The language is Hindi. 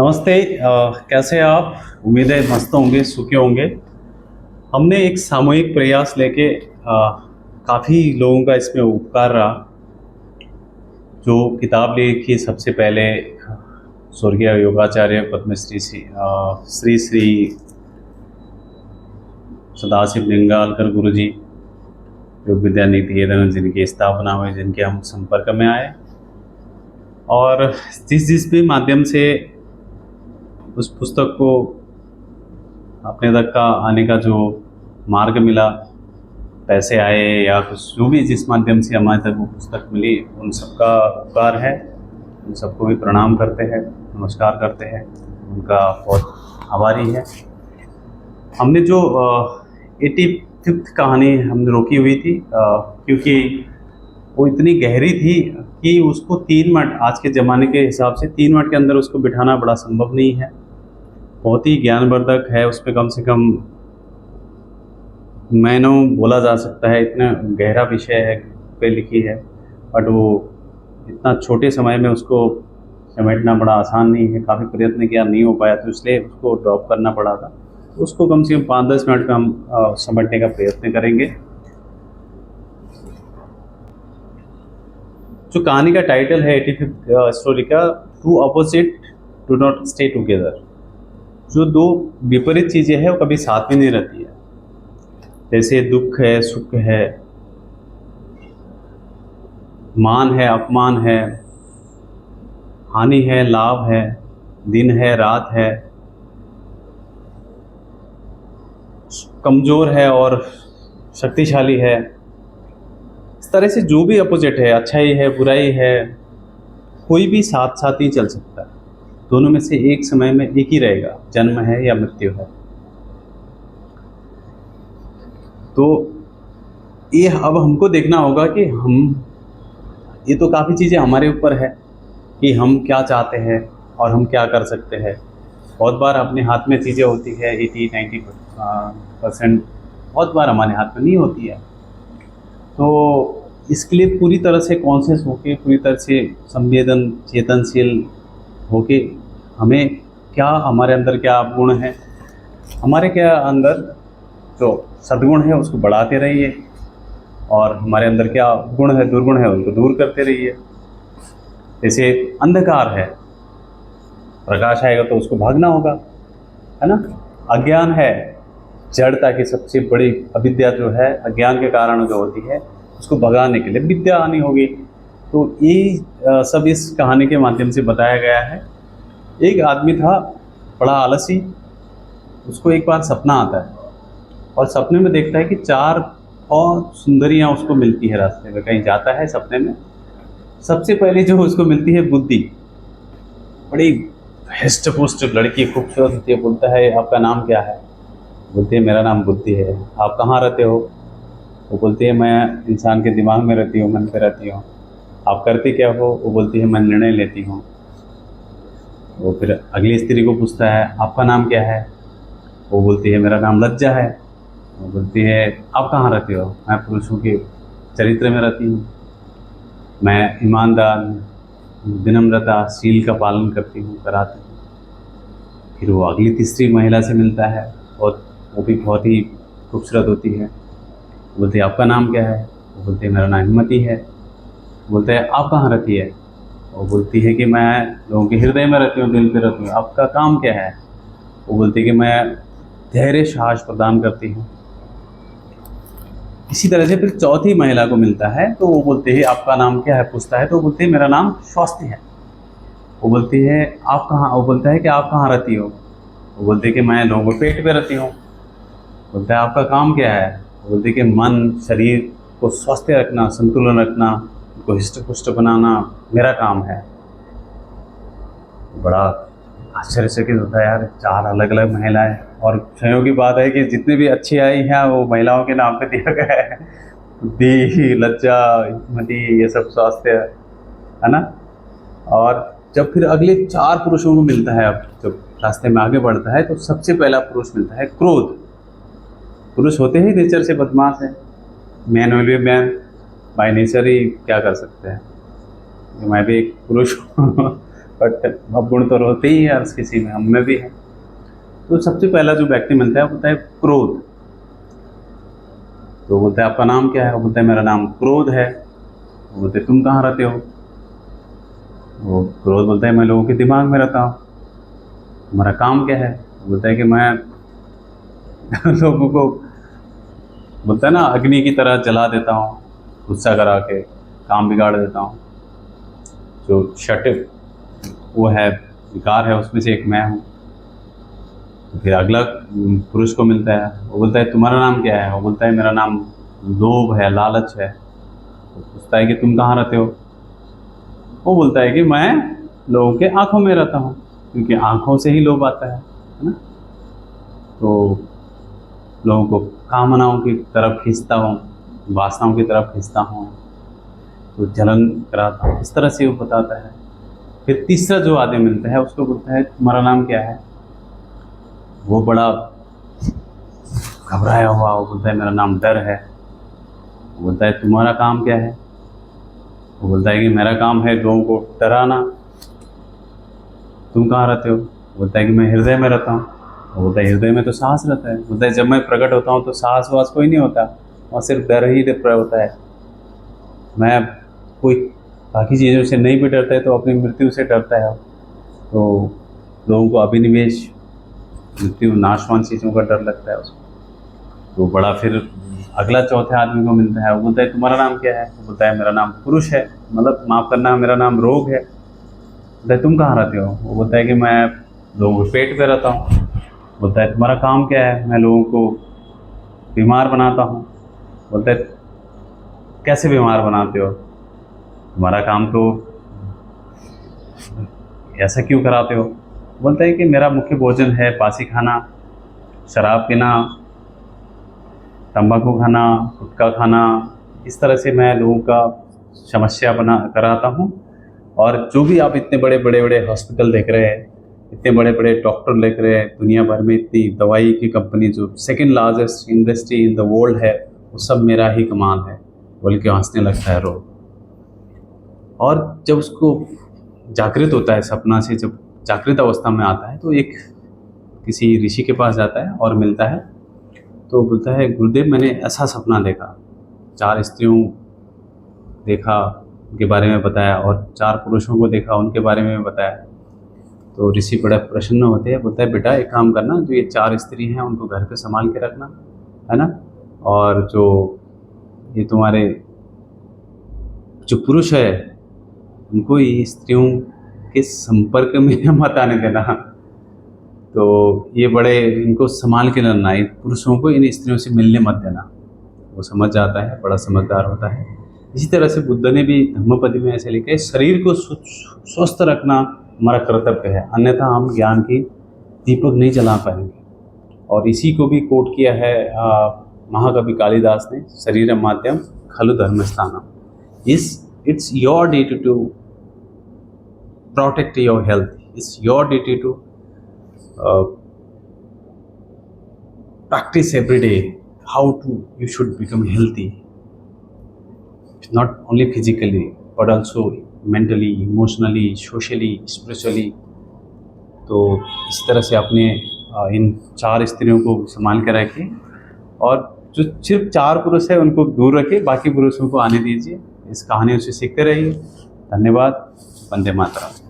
नमस्ते। कैसे हैं आप? उम्मीद है मस्त होंगे, सुखी होंगे। हमने एक सामूहिक प्रयास लेके काफ़ी लोगों का इसमें उपकार रहा। जो किताब लिखी सबसे पहले स्वर्गीय योगाचार्य पद्मश्री श्री श्री सदाशिव लिंगालकर गुरु जी, योग विद्या निकेतन जिनकी स्थापना हुई, जिनके हम संपर्क में आए और जिस भी माध्यम से उस पुस्तक को अपने तक का आने का जो मार्ग मिला, पैसे आए या कुछ जो भी जिस माध्यम से हमारे तक वो पुस्तक मिली, उन सबका उपकार है। उन सबको भी प्रणाम करते हैं, नमस्कार करते हैं, उनका बहुत आभारी है। हमने जो 85th कहानी हमने रोकी हुई थी, क्योंकि वो इतनी गहरी थी कि उसको 3 मिनट, आज के ज़माने के हिसाब से 3 मिनट के अंदर उसको बिठाना बड़ा संभव नहीं है। बहुत ही ज्ञानवर्धक है, उस पर कम से कम महीनों बोला जा सकता है, इतना गहरा विषय है पे लिखी है। बट वो इतना छोटे समय में उसको समेटना बड़ा आसान नहीं है। काफ़ी प्रयत्न किया, नहीं हो पाया, तो इसलिए उसको ड्रॉप करना पड़ा था। उसको कम से कम 5-10 मिनट में हम समेटने का प्रयत्न करेंगे। जो कहानी का टाइटल है 85th स्टोरी का, two opposite do not stay together. जो दो विपरीत चीज़ें हैं वो कभी साथ में नहीं रहती है। जैसे दुख है, सुख है, मान है, अपमान है, हानि है, लाभ है, दिन है, रात है, कमज़ोर है और शक्तिशाली है। इस तरह से जो भी अपोजिट है, अच्छाई है, बुराई है, कोई भी साथ साथ ही चल सकता है। दोनों में से एक समय में एक ही रहेगा, जन्म है या मृत्यु है। तो ये अब हमको देखना होगा कि ये तो काफ़ी चीज़ें हमारे ऊपर है कि हम क्या चाहते हैं और हम क्या कर सकते हैं। बहुत बार अपने हाथ में चीज़ें होती है, 80-90% बहुत बार हमारे हाथ में नहीं होती है। तो इसके लिए पूरी तरह से कॉन्शियस होके, पूरी तरह से चेतनशील होके, हमें क्या, हमारे अंदर क्या गुण है, हमारे क्या अंदर जो सद्गुण है उसको बढ़ाते रहिए, और हमारे अंदर क्या गुण है, दुर्गुण है, उनको दूर करते रहिए। जैसे अंधकार है, प्रकाश आएगा तो उसको भागना होगा, है ना। अज्ञान है, जड़ता की सबसे बड़ी अविद्या जो है, अज्ञान के कारण जो होती है, उसको भगाने के लिए विद्या आनी होगी। तो ये सब इस कहानी के माध्यम से बताया गया है। एक आदमी था बड़ा आलसी। उसको एक बार सपना आता है और सपने में देखता है कि 4 और सुंदरियाँ उसको मिलती है रास्ते में। कहीं जाता है सपने में, सबसे पहले जो उसको मिलती है बुद्धि, बड़ी हृष्ट पुष्ट लड़की, खूबसूरत होती है। बोलता है आपका नाम क्या है? बोलती है मेरा नाम बुद्धि है। आप कहाँ रहते हो? वो बोलती है मैं इंसान के दिमाग में रहती हूँ, मन पे रहती हूँ। आप करती क्या हो? वो बोलती है मैं निर्णय लेती हूँ। वो फिर अगली स्त्री को पूछता है आपका नाम क्या है? वो बोलती है मेरा नाम लज्जा है। वो बोलती है आप कहाँ रहते हो? मैं पुरुषों के चरित्र में रहती हूँ, मैं ईमानदार, विनम्रता, शील का पालन करती हूँ, कराती हूँ। फिर वो अगली तीसरी महिला से मिलता है, और वो भी बहुत ही खूबसूरत होती है। बोलती है आपका नाम क्या है? वो बोलती है मेरा नाम हिम्मती है। बोलते हैं आप कहाँ रहती है? वो बोलती है कि मैं लोगों के हृदय में रहती हूँ, दिल पे रहती हूँ। आपका काम क्या है? वो बोलती है कि मैं धैर्य साहस प्रदान करती हूँ। इसी तरह से फिर चौथी महिला को मिलता है, तो वो बोलते हैं आपका नाम क्या है? पूछता है तो वो बोलती है मेरा नाम स्वास्थ्य है। वो बोलती है आप कहाँ? वो बोलता है कि आप कहाँ रहती हो? वो बोलती है कि मैं लोगों के पेट पे रहती हूँ। बोलता है आपका काम क्या है? वो बोलती है कि मन शरीर को स्वस्थ रखना, संतुलन रखना, उनको हृष्ट पुष्ट बनाना मेरा काम है। बड़ा आश्चर्यचकित होता है यार, 4 अलग अलग महिलाएं, और संयोग की बात है कि जितने भी अच्छी आई हैं वो महिलाओं के नाम पे दिया गया है। बुद्धि, लज्जा, हिम्मती, ये सब स्वास्थ्य, है ना। और जब फिर अगले 4 पुरुषों को मिलता है, अब जब रास्ते में आगे बढ़ता है तो सबसे पहला पुरुष मिलता है क्रोध। पुरुष होते ही नेचर से बदमाश है, man will be man, by nature ही क्या कर सकते हैं। मैं भी एक पुरुष हूँ बट अवगुण तो होते ही है हर किसी में, हम में भी है। तो सबसे पहला जो व्यक्ति मिलता है वो बोलता है क्रोध। तो बोलता है आपका नाम क्या है? वो बोलता है मेरा नाम क्रोध है। वो बोलते तुम कहाँ रहते हो? वो क्रोध बोलता है मैं लोगों के दिमाग में रहता हूँ। तुम्हारा काम क्या है? वो बोलता है कि मैं लोगों को, बोलता है ना, अग्नि की तरह जला देता हूँ, गुस्सा करा के काम बिगाड़ देता हूँ। जो षट वो है, विकार है, उसमें से एक मैं हूँ। तो फिर अगला पुरुष को मिलता है, वो बोलता है तुम्हारा नाम क्या है? वो बोलता है मेरा नाम लोभ है, लालच है। तो पूछता है कि तुम कहाँ रहते हो? वो बोलता है कि मैं लोगों के आंखों में रहता हूँ, क्योंकि आंखों से ही लोभ आता है ना। तो लोगों को कामनाओं की तरफ खींचता हूँ, वासनाओं की तरफ खींचता हूँ, तो जलन कराता हूँ, इस तरह से वो बताता है। फिर तीसरा जो आदमी मिलता है उसको बोलता है तुम्हारा नाम क्या है? वो बड़ा घबराया हुआ, वो बोलता है मेरा नाम डर है। वो बोलता है तुम्हारा काम क्या है? वो बोलता है कि मेरा काम है लोगों को डराना। तुम कहाँ रहते हो? बोलता है कि मैं हृदय में रहता हूँ। वो बोलता है हृदय में तो साहस रहता है। बोलता है जब मैं प्रकट होता हूँ तो साहस वास कोई नहीं होता, और सिर्फ डर ही डर होता है। मैं कोई बाकी चीज़ों से नहीं भी डरता है तो अपनी मृत्यु से डरता है। तो लोगों को अभिनिवेश, मृत्यु, नाशवान चीज़ों का डर लगता है उसको। तो बड़ा फिर अगला चौथे आदमी को मिलता है, वो बोलता है तुम्हारा नाम क्या है? वो बोलता है मेरा नाम पुरुष है, मतलब माफ़ करना, मेरा नाम रोग है। बोलता है तुम कहाँ रहते हो? वो बोलता है कि मैं लोगों के पेट पे रहता हूँ। बोलता है तुम्हारा काम क्या है? मैं लोगों को बीमार बनाता हूँ। बोलता है कैसे बीमार बनाते हो? तुम्हारा काम तो ऐसा क्यों कराते हो? बोलता है कि मेरा मुख्य भोजन है बासी खाना, शराब पीना, तंबाकू खाना, गुटखा खाना। इस तरह से मैं लोगों का समस्या बना कराता हूँ। और जो भी आप इतने बड़े बड़े बड़े हॉस्पिटल देख रहे हैं, इतने बड़े बड़े डॉक्टर देख रहे हैं, दुनिया भर में इतनी दवाई की कंपनी, जो second largest industry in the world है, वो सब मेरा ही कमाल है, बोल के हंसने लगता है रोग। और जब उसको जागृत होता है सपना से, जब जागृत अवस्था में आता है, तो एक किसी ऋषि के पास जाता है और मिलता है। तो बोलता है गुरुदेव मैंने ऐसा सपना देखा, 4 स्त्रियों देखा, उनके बारे में बताया, और 4 पुरुषों को देखा, उनके बारे में बताया। तो ऋषि बड़ा प्रसन्न होते हैं। बोलता है बेटा एक काम करना, जो ये 4 स्त्री हैं उनको घर पे संभाल के रखना, है ना, और जो ये तुम्हारे जो पुरुष है उनको ये स्त्रियों के संपर्क में मत आने देना। तो ये बड़े इनको संभाल के रखना, इन पुरुषों को इन स्त्रियों से मिलने मत देना। वो समझ जाता है, बड़ा समझदार होता है। इसी तरह से बुद्ध ने भी धम्मपद में ऐसे लिखा है, शरीर को स्वस्थ रखना हमारा कर्तव्य है, अन्यथा हम ज्ञान की दीपक नहीं जला पाएंगे। और इसी को भी कोट किया है महाकवि कालिदास ने, शरीरम माध्यम खलु धर्म स्थानम। It's your duty to protect your health. It's your duty to practice every day how to you should become healthy, not only physically but also mentally, emotionally, socially, spiritually. तो इस तरह से अपने इन 4 स्त्रियों को संभाल कर रखिए, और जो सिर्फ 4 पुरुष है उनको दूर रखिए, बाकी पुरुषों को आने दीजिए। इस कहानियों से सीखते रहिए। धन्यवाद। वंदे मातरम।